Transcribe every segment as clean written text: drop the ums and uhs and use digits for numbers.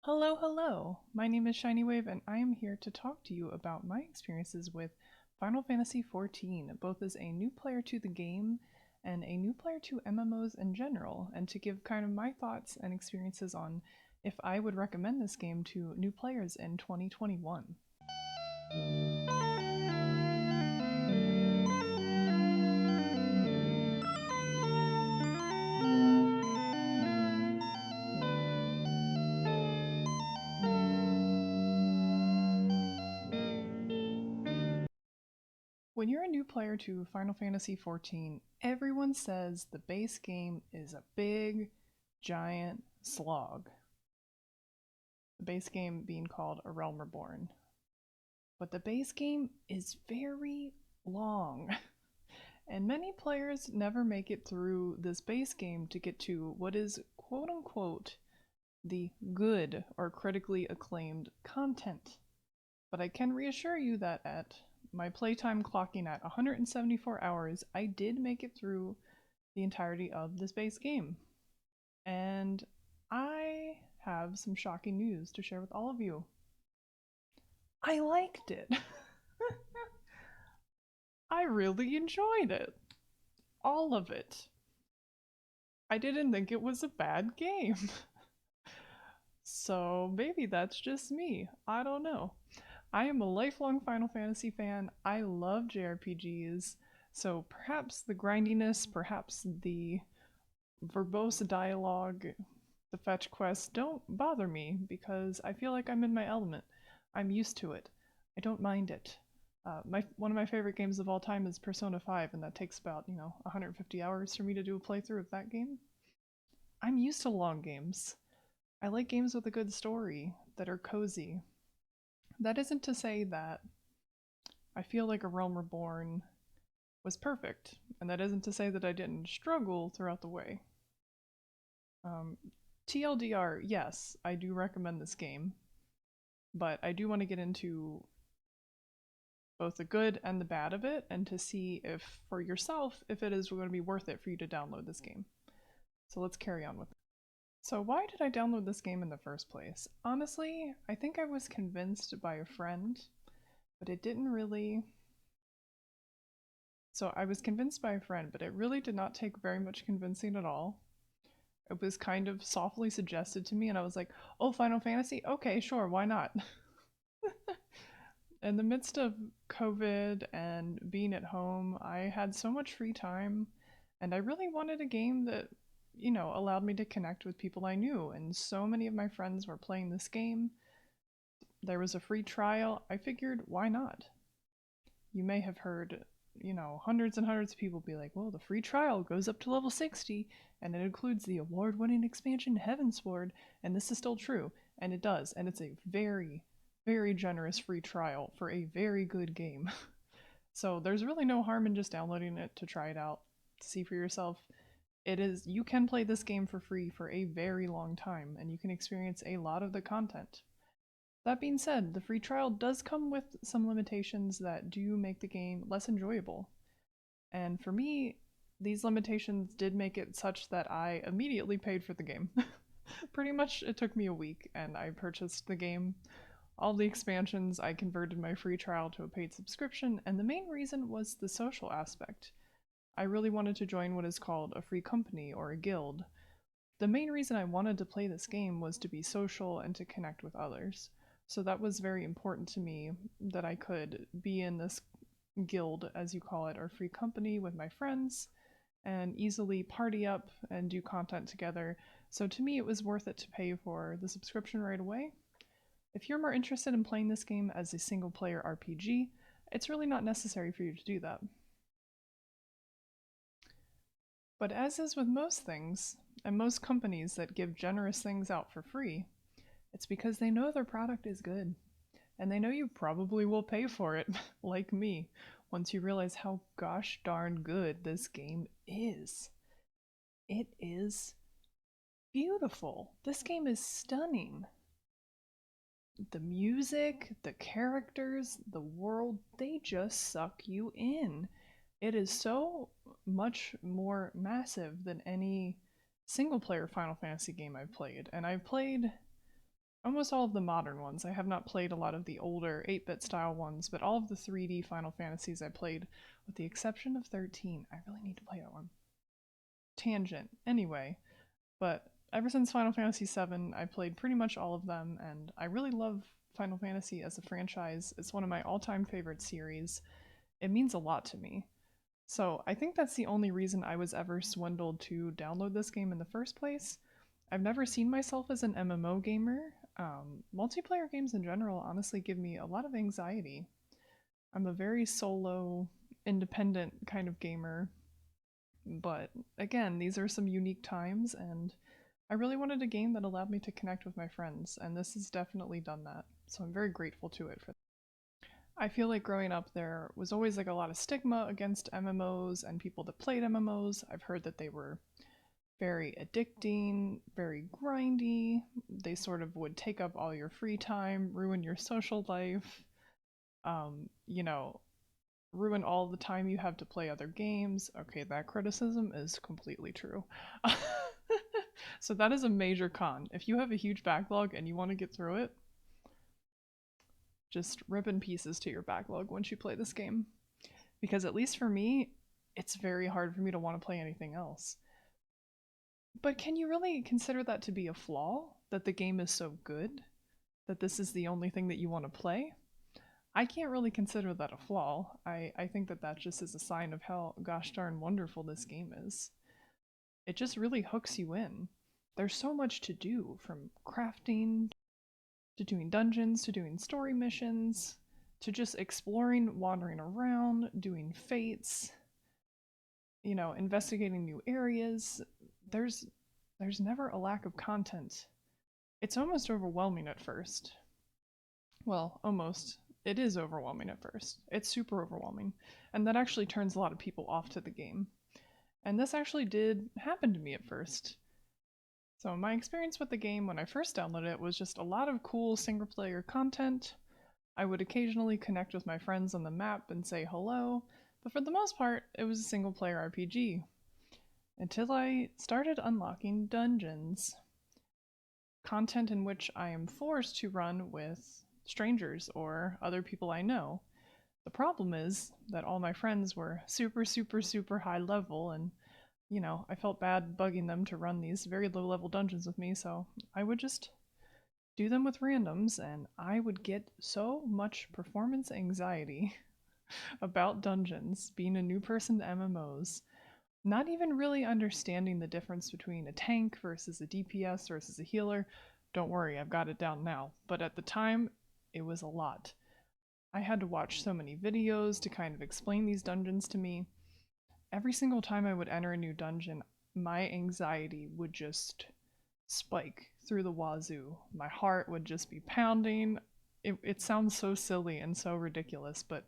Hello, hello! My name is Shiny Wave, and I am here to talk to you about my experiences with Final Fantasy XIV, both as a new player to the game and a new player to MMOs in general, and to give kind of my thoughts and experiences on if I would recommend this game to new players in 2021. When you're a new player to Final Fantasy XIV, everyone says the base game is a big, giant slog. The base game being called A Realm Reborn. But the base game is very long, and many players never make it through this base game to get to what is quote unquote the good or critically acclaimed content. But I can reassure you that at my playtime clocking at 174 hours, I did make it through the entirety of this base game. And I have some shocking news to share with all of you. I liked it. I really enjoyed it. All of it. I didn't think it was a bad game. So maybe that's just me. I don't know. I am a lifelong Final Fantasy fan. I love JRPGs. So perhaps the grindiness, perhaps the verbose dialogue, the fetch quests don't bother me because I feel like I'm in my element. I'm used to it. I don't mind it. One of my favorite games of all time is Persona 5, and that takes about 150 hours for me to do a playthrough of that game. I'm used to long games. I like games with a good story that are cozy. That isn't to say that I feel like A Realm Reborn was perfect, and that isn't to say that I didn't struggle throughout the way. Um, TLDR, yes, I do recommend this game, but I do want to get into both the good and the bad of it, and to see if, for yourself, if it is going to be worth it for you to download this game. So let's carry on with it. So why did I download this game in the first place? Honestly, I think I was convinced by a friend, but it didn't really... So I was convinced by a friend, but it really did not take very much convincing at all. It was kind of softly suggested to me, and I was like, oh, Final Fantasy? Okay, sure, why not? In the midst of COVID and being at home, I had so much free time, and I really wanted a game that, allowed me to connect with people I knew. And so many of my friends were playing this game. There was a free trial. I figured, why not? You may have heard, hundreds and hundreds of people be like, well, the free trial goes up to level 60, and it includes the award winning expansion Heavensward, and this is still true. And it does, and it's a very, very generous free trial for a very good game. So there's really no harm in just downloading it to try it out, to see for yourself. You can play this game for free for a very long time, and you can experience a lot of the content. That being said, the free trial does come with some limitations that do make the game less enjoyable. And for me, these limitations did make it such that I immediately paid for the game. Pretty much it took me a week, and I purchased the game. All the expansions, I converted my free trial to a paid subscription, and the main reason was the social aspect. I really wanted to join what is called a free company or a guild. The main reason I wanted to play this game was to be social and to connect with others. So that was very important to me, that I could be in this guild, as you call it, or free company with my friends and easily party up and do content together. So to me, it was worth it to pay for the subscription right away. If you're more interested in playing this game as a single player RPG, it's really not necessary for you to do that. But as is with most things, and most companies that give generous things out for free, it's because they know their product is good. And they know you probably will pay for it, like me, once you realize how gosh darn good this game is. It is beautiful. This game is stunning. The music, the characters, the world, they just suck you in. It is so much more massive than any single player Final Fantasy game I've played. And I've played Almost all of the modern ones. I have not played a lot of the older 8-bit style ones, but all of the 3D Final Fantasies I played, with the exception of 13. I really need to play that one. Tangent. Anyway, but ever since Final Fantasy VII, I played pretty much all of them, and I really love Final Fantasy as a franchise. It's one of my all-time favorite series. It means a lot to me. So I think that's the only reason I was ever swindled to download this game in the first place. I've never seen myself as an MMO gamer. Multiplayer games in general honestly give me a lot of anxiety. I'm a very solo, independent kind of gamer, but again, these are some unique times, and I really wanted a game that allowed me to connect with my friends, and this has definitely done that. So I'm very grateful to it for that. I feel like growing up there was always like a lot of stigma against MMOs and people that played MMOs. I've heard that they were very addicting, very grindy. They sort of would take up all your free time, ruin your social life, you know, ruin all the time you have to play other games. Okay, that criticism is completely true. So that is a major con. If you have a huge backlog and you want to get through it, just rip in pieces to your backlog once you play this game. Because at least for me, it's very hard for me to want to play anything else. But can you really consider that to be a flaw? That the game is so good? That this is the only thing that you want to play? I can't really consider that a flaw. I think that that just is a sign of how gosh darn wonderful this game is. It just really hooks you in. There's so much to do, from crafting to doing dungeons to doing story missions to just exploring, wandering around, doing fates, investigating new areas. There's there's never a lack of content. It's almost overwhelming at first. Well, almost. It is overwhelming at first. It's super overwhelming. And that actually turns a lot of people off to the game. And this actually did happen to me at first. So my experience with the game when I first downloaded it was just a lot of cool single player content. I would occasionally connect with my friends on the map and say hello, but for the most part, it was a single player RPG. Until I started unlocking dungeons. Content in which I am forced to run with strangers or other people I know. The problem is that all my friends were super, super, super high level, and I felt bad bugging them to run these very low level dungeons with me, so I would just do them with randoms, and I would get so much performance anxiety about dungeons, being a new person to MMOs, not even really understanding the difference between a tank versus a DPS versus a healer. Don't worry, I've got it down now. But at the time, it was a lot. I had to watch so many videos to kind of explain these dungeons to me. Every single time I would enter a new dungeon, my anxiety would just spike through the wazoo. My heart would just be pounding. It sounds so silly and so ridiculous, but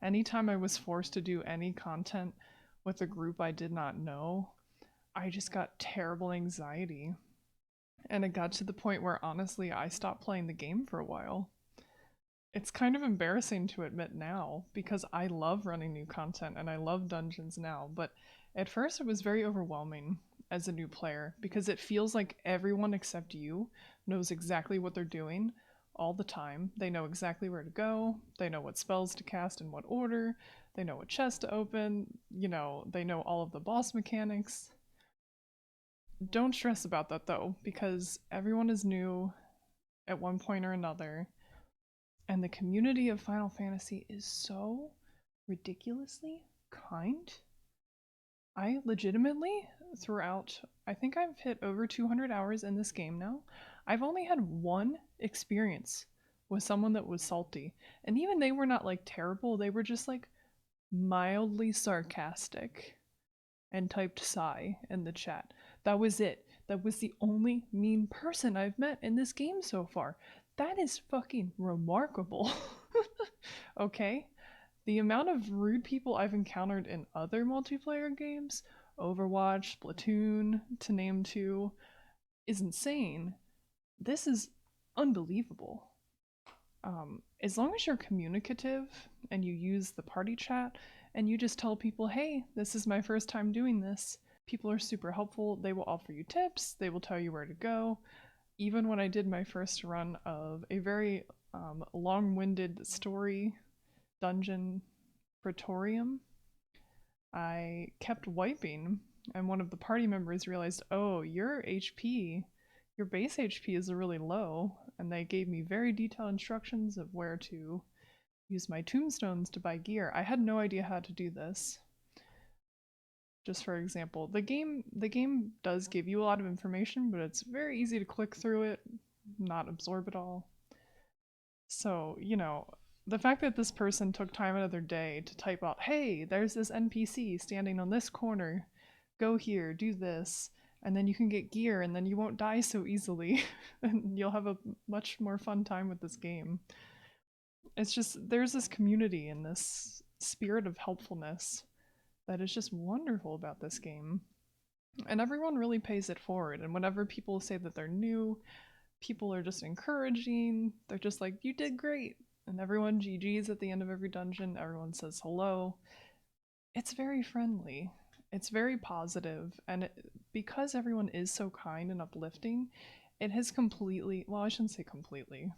anytime I was forced to do any content with a group I did not know, I just got terrible anxiety. And it got to the point where honestly I stopped playing the game for a while. It's kind of embarrassing to admit now because I love running new content and I love dungeons now, but at first it was very overwhelming as a new player because it feels like everyone except you knows exactly what they're doing all the time. They know exactly where to go, they know what spells to cast in what order, they know what chest to open, they know all of the boss mechanics. Don't stress about that though, because everyone is new at one point or another, and the community of Final Fantasy is so ridiculously kind. I legitimately, throughout, I think I've hit over 200 hours in this game now. I've only had one experience with someone that was salty. And even they were not like terrible, they were just like mildly sarcastic and typed sigh in the chat. That was it. That was the only mean person I've met in this game so far. That is fucking remarkable. Okay? The amount of rude people I've encountered in other multiplayer games, Overwatch, Splatoon, to name two, is insane. This is unbelievable. As long as you're communicative and you use the party chat and you just tell people, hey, this is my first time doing this, people are super helpful. They will offer you tips, they will tell you where to go. even when I did my first run of a very long-winded story dungeon praetorium, I kept wiping, and one of the party members realized, oh, your HP, your base HP is really low, and they gave me very detailed instructions of where to use my tombstones to buy gear. I had no idea how to do this. Just for example, the game does give you a lot of information, but it's very easy to click through it, not absorb it all. So, the fact that this person took time out of their day to type out, hey, there's this NPC standing on this corner, go here, do this, and then you can get gear, and then you won't die so easily, and you'll have a much more fun time with this game. It's just, there's this community and this spirit of helpfulness that is just wonderful about this game. And everyone really pays it forward, and whenever people say that they're new, people are just encouraging. They're just like, you did great. And everyone GG's at the end of every dungeon. Everyone says hello. It's very friendly. It's very positive. And because everyone is so kind and uplifting, it has completely, well, I shouldn't say completely,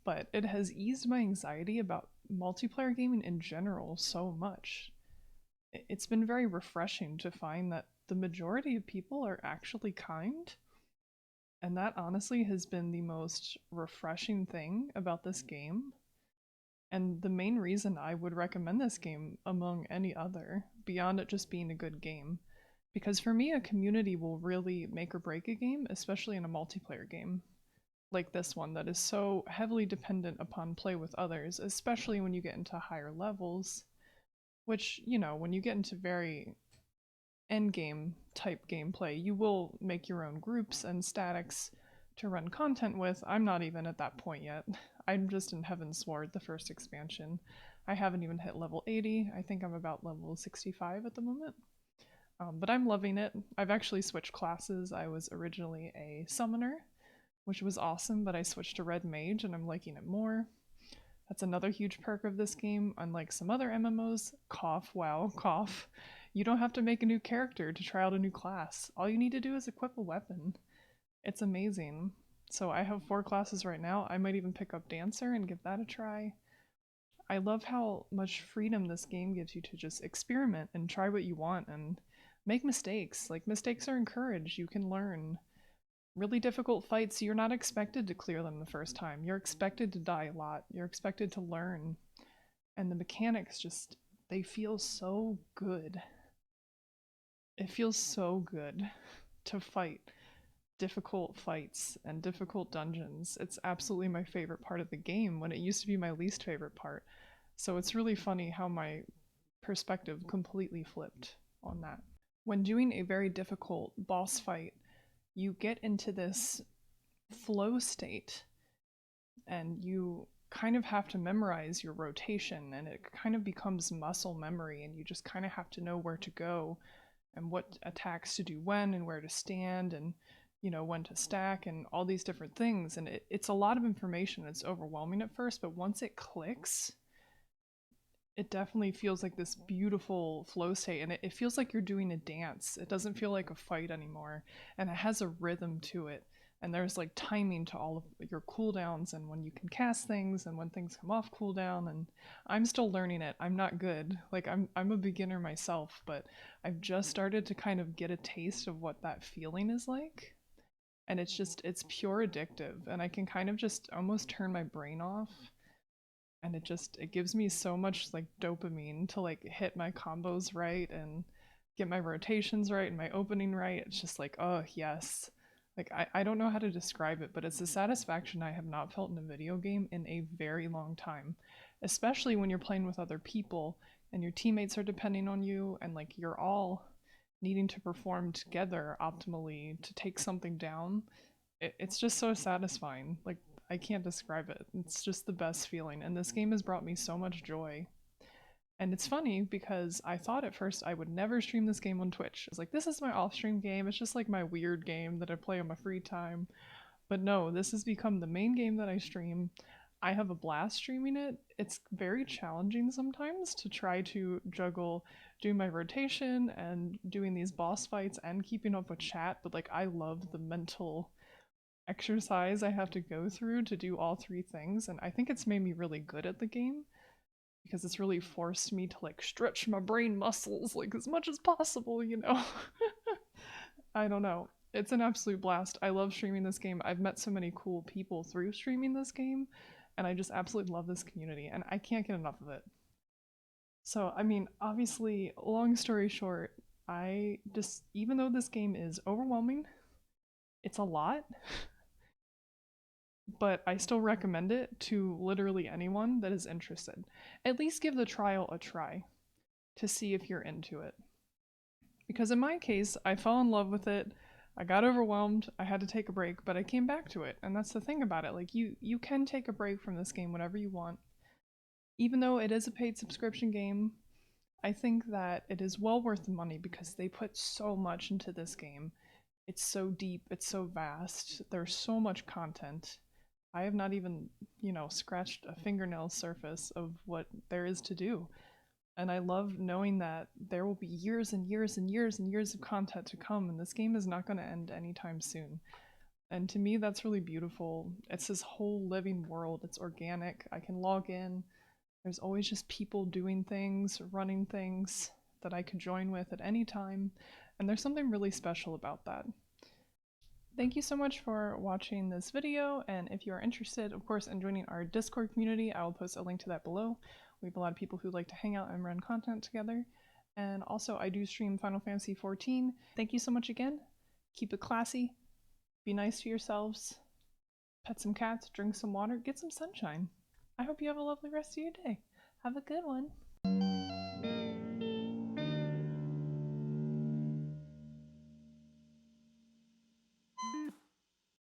but it has eased my anxiety about multiplayer gaming in general so much. It's been very refreshing to find that the majority of people are actually kind, and that honestly has been the most refreshing thing about this game. And the main reason I would recommend this game among any other, beyond it just being a good game. Because for me, a community will really make or break a game, especially in a multiplayer game like this one that is so heavily dependent upon play with others, especially when you get into higher levels. Which, when you get into very endgame type gameplay, you will make your own groups and statics to run content with. I'm not even at that point yet. I'm just in Heaven's Sword, the first expansion. I haven't even hit level 80. I think I'm about level 65 at the moment. But I'm loving it. I've actually switched classes. I was originally a summoner, which was awesome, but I switched to Red Mage and I'm liking it more. That's another huge perk of this game. Unlike some other MMOs, cough, wow, cough, you don't have to make a new character to try out a new class. All you need to do is equip a weapon. It's amazing. So I have 4 classes right now. I might even pick up Dancer and give that a try. I love how much freedom this game gives you to just experiment and try what you want and make mistakes. Like, mistakes are encouraged. You can learn. Really difficult fights, you're not expected to clear them the first time. You're expected to die a lot. You're expected to learn. And the mechanics just, they feel so good. It feels so good to fight difficult fights and difficult dungeons. It's absolutely my favorite part of the game when it used to be my least favorite part. So it's really funny how my perspective completely flipped on that. When doing a very difficult boss fight, you get into this flow state and you kind of have to memorize your rotation, and it kind of becomes muscle memory, and you just kind of have to know where to go and what attacks to do when and where to stand and when to stack and all these different things. And it's a lot of information. It's overwhelming at first, but once it clicks, it definitely feels like this beautiful flow state, and it feels like you're doing a dance. It doesn't feel like a fight anymore, and it has a rhythm to it, and there's like timing to all of your cooldowns and when you can cast things and when things come off cooldown. And I'm still learning it. I'm not good. Like, I'm a beginner myself, but I've just started to kind of get a taste of what that feeling is like, and it's pure addictive, and I can kind of just almost turn my brain off, and it gives me so much like dopamine to like hit my combos right and get my rotations right and my opening right. It's just like, oh yes. Like, I don't know how to describe it, but it's a satisfaction I have not felt in a video game in a very long time, especially when you're playing with other people and your teammates are depending on you, and like you're all needing to perform together optimally to take something down. It's just so satisfying. Like, I can't describe it. It's just the best feeling, and this game has brought me so much joy. And it's funny because I thought at first I would never stream this game on Twitch. I was like, this is my off-stream game. It's just like my weird game that I play on my free time. But no, this has become the main game that I stream. I have a blast streaming it. It's very challenging sometimes to try to juggle doing my rotation and doing these boss fights and keeping up with chat, but like, I love the mental exercise I have to go through to do all three things, and I think it's made me really good at the game because it's really forced me to like stretch my brain muscles like as much as possible, you know. I don't know. It's an absolute blast. I love streaming this game. I've met so many cool people through streaming this game, and I just absolutely love this community, and I can't get enough of it. So, I mean, obviously, long story short, I just, even though this game is overwhelming, it's a lot, but I still recommend it to literally anyone that is interested. At least give the trial a try to see if you're into it. Because in my case, I fell in love with it. I got overwhelmed. I had to take a break, but I came back to it. And that's the thing about it. Like you can take a break from this game whenever you want. Even though it is a paid subscription game, I think that it is well worth the money because they put so much into this game. It's so deep, it's so vast. There's so much content. I have not even, scratched a fingernail surface of what there is to do. And I love knowing that there will be years and years and years and years of content to come, and this game is not going to end anytime soon. And to me, that's really beautiful. It's this whole living world, it's organic. I can log in, there's always just people doing things, running things that I could join with at any time, and there's something really special about that. Thank you so much for watching this video, and if you are interested, of course, in joining our Discord community, I will post a link to that below. We have a lot of people who like to hang out and run content together. And also, I do stream Final Fantasy XIV. Thank you so much again. Keep it classy. Be nice to yourselves. Pet some cats, drink some water, get some sunshine. I hope you have a lovely rest of your day. Have a good one.